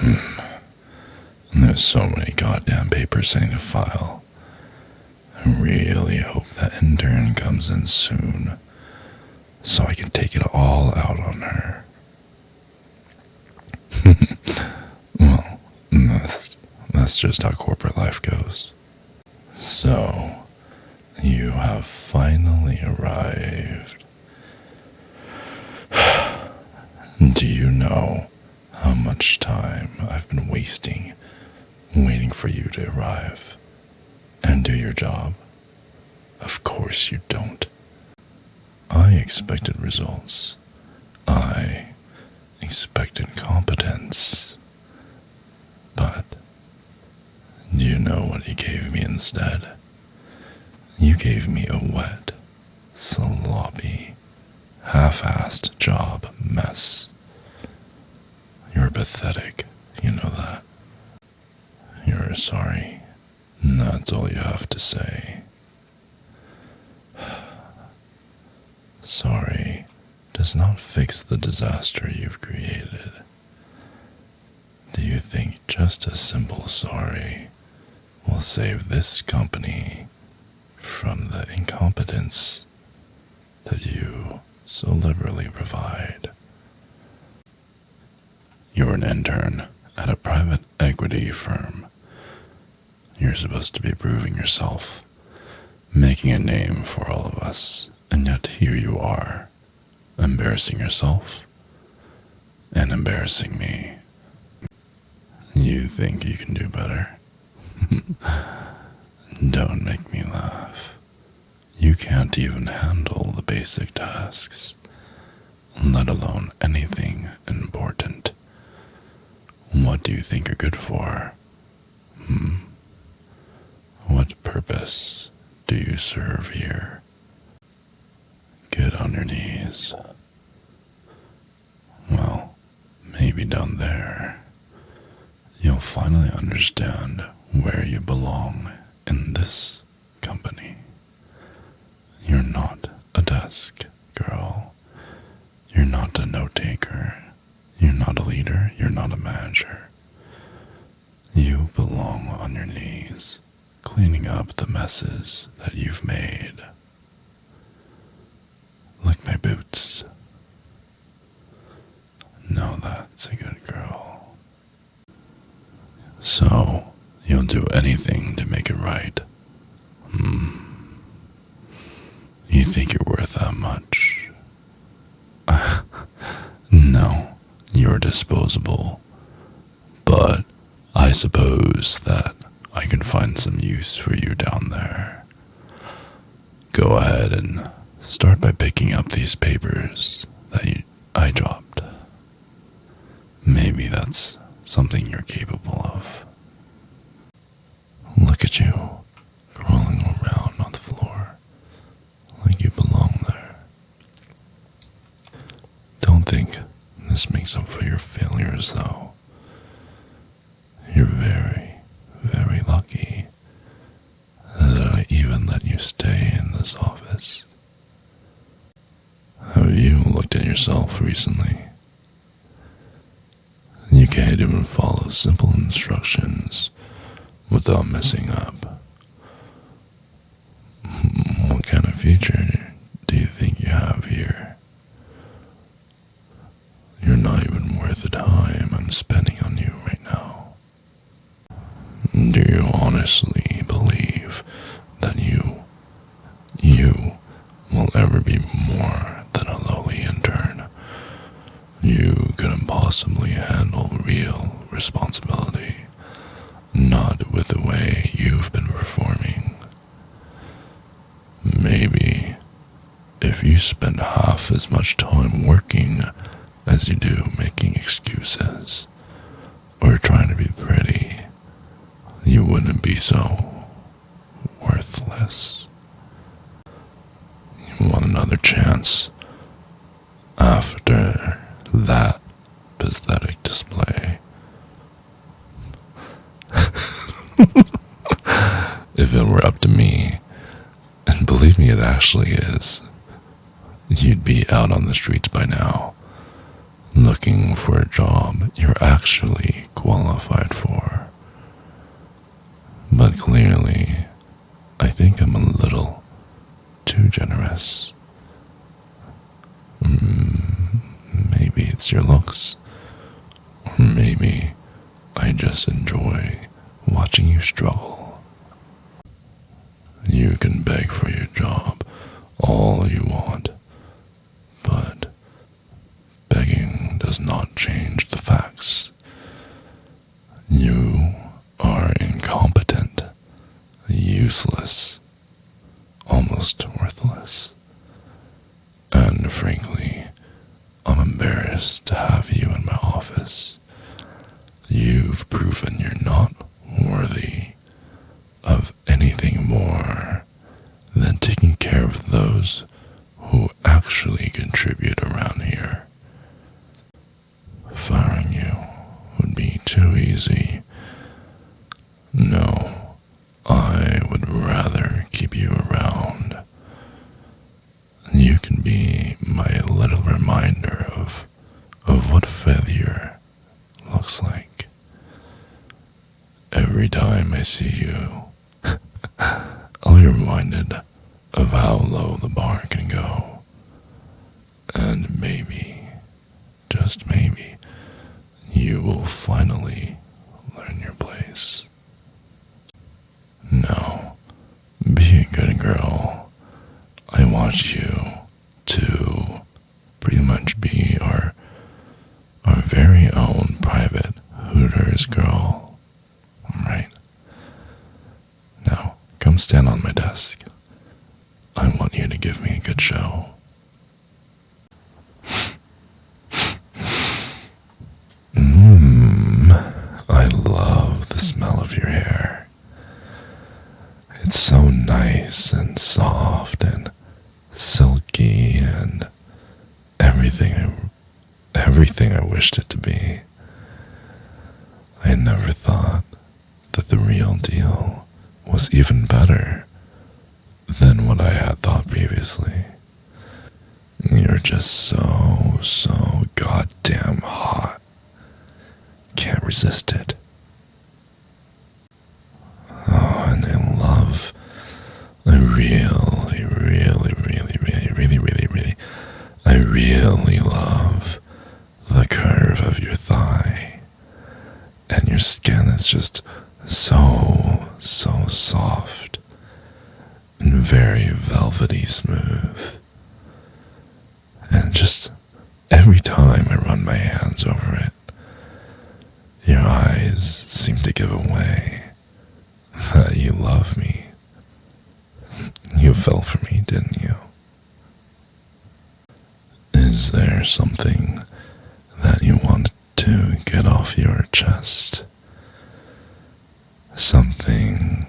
And there's so many goddamn papers I need to file. I really hope that intern comes in soon so I can take it all out on her. Well, that's just how corporate life goes. So, you have finally arrived. Do you know how much time I've been wasting waiting for you to arrive and do your job? Of course you don't. I expected results. I expected competence. But do you know what you gave me instead? You gave me a wet, sloppy, half-assed job mess. You're pathetic, you know that. You're sorry. That's all you have to say. Sorry does not fix the disaster you've created. Do you think just a simple sorry will save this company from the incompetence that you so liberally provide? You're an intern at a private equity firm. You're supposed to be proving yourself, making a name for all of us, and yet here you are, embarrassing yourself and embarrassing me. You think you can do better? Don't make me laugh. You can't even handle the basic tasks, let alone anything important. What do you think you're good for? What purpose do you serve here? Get on your knees. Well, maybe down there, you'll finally understand where you belong in this company. You're not a desk girl. You're not a note-taker. You're not a leader. You're not a manager. You belong on your knees, cleaning up the messes that you've made. Lick my boots. Now that's a good girl. So, you'll do anything to make it right. You think you're worth that much? No, you're disposable. But I suppose that I can find some use for you down there. Go ahead and start by picking up these papers that I dropped. Maybe that's something you're capable of. Look at you, crawling around on the floor like you belong there. Don't think this makes up for your failures, though. You're very, very lucky that I even let you stay in this office. Have you looked at yourself recently? You can't even follow simple instructions without messing up. What kind of future do you think you have here? You're not even worth the time I'm spending on you right now. Do you honestly believe that you will ever be more than a lowly intern? You couldn't possibly handle real responsibility, not with the way you've been performing. Maybe if you spend half as much time working as you do making excuses or trying to be pretty, you wouldn't be so worthless. You want another chance after that pathetic display? If it were up to me, and believe me, it actually is, you'd be out on the streets by now, looking for a job you're actually qualified for. But clearly, I think I'm a little too generous. Maybe it's your looks, or maybe I just enjoy watching you struggle. You can beg for your job all you want, but begging does not change the facts. You are incompetent, useless, almost worthless. And frankly, I'm embarrassed to have you in my office. You've proven you're not worthy of anything more than taking care of those who actually contribute around here. Firing you would be too easy. No, I would rather keep you around. You can be my little reminder of what failure looks like. Every time I see you, I'll be reminded of how low the bar can go. And maybe, just maybe, you will finally learn your place. Now, be a good girl. I want you to pretty much be our very own private Hooters girl. Right? Now, come stand on my desk. I want you to give me a good show. I love the smell of your hair. It's so nice and soft and silky and everything I wished it to be. I never thought that the real deal was even better than what I had thought previously. You're just so goddamn hot. Can't resist it. Oh, and I really love the curve of your thigh. And your skin is just so soft and very velvety smooth. And just every time I run my hands over it, your eyes seem to give away that you love me. You fell for me, didn't you? Is there something that you want to get off your chest? Something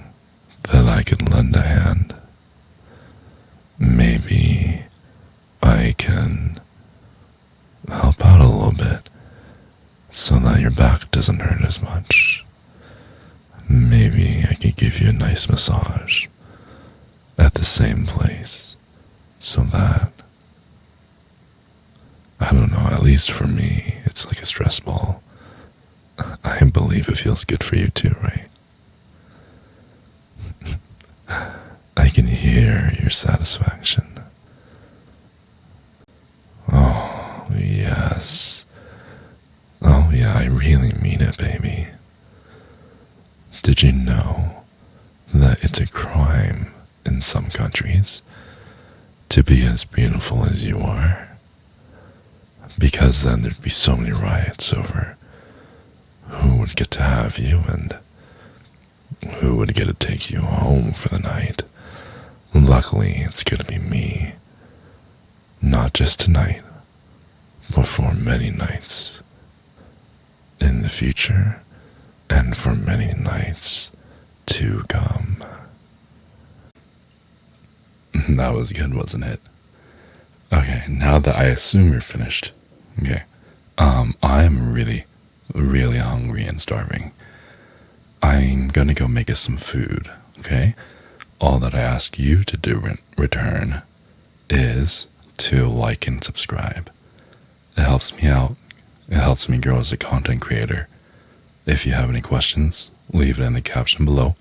that I could lend a hand? Maybe I can help out a little bit so that your back doesn't hurt as much. Maybe I could give you a nice massage at the same place so that, I don't know, at least for me, it's like a stress ball. I believe it feels good for you too, right? I can hear your satisfaction. Oh, yes. Oh, yeah, I really mean it, baby. Did you know that it's a crime in some countries to be as beautiful as you are? Because then there'd be so many riots over who would get to have you and who would get to take you home for the night. Luckily, it's gonna be me. Not just tonight, but for many nights in the future and for many nights to come. That was good, wasn't it? Okay, now that I assume you're finished, okay, I'm really hungry and starving. I'm gonna go make us some food, okay? All that I ask you to do in return is to like and subscribe. It helps me out. It helps me grow as a content creator. If you have any questions, leave it in the caption below.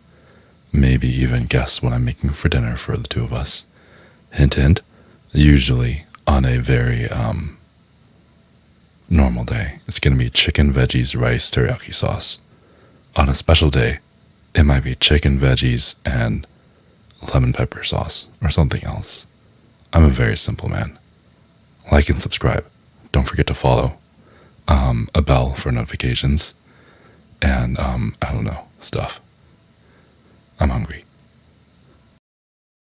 Maybe even guess what I'm making for dinner for the two of us. Hint, hint, usually on a very normal day, it's going to be chicken, veggies, rice, teriyaki sauce. On a special day, it might be chicken, veggies, and lemon pepper sauce or something else. I'm a very simple man. Like and subscribe. Don't forget to follow. A bell for notifications. And, I don't know, stuff. I'm hungry.